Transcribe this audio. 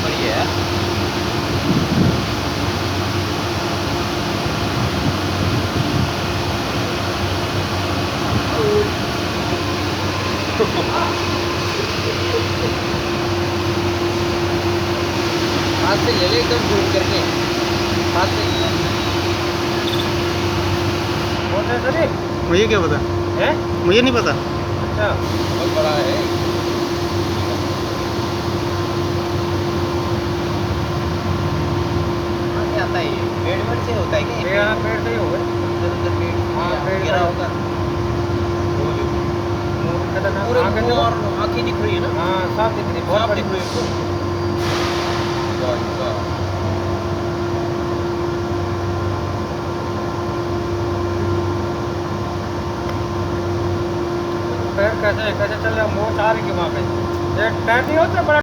बढ़िया है। हाथ से ले ले एकदम झूम करके, हाथ से। कौन सा सर? मुझे क्या पता, है? मुझे नहीं पता। अच्छा, बहुत बड़ा है। कहाँ से आता है ये? पेड़ वेड़ से होता है क्या ये? पेड़, हाँ पेड़ से ही होगा। इधर उधर पेड़ हाँ, पेड़ गिरा का- होगा। खतरनाक पूरे आँखें मुंह देखो। और आँखें दिख रही है ना? हाँ साफ दिख रही, बहुत साफ बड़ी। दिख रही है इसको। वाह जी वाह। पैर कैसे कैसे चल रहे हैं, मोच आ रही है वहाँ पे। ये पैर नहीं होता बड़ा।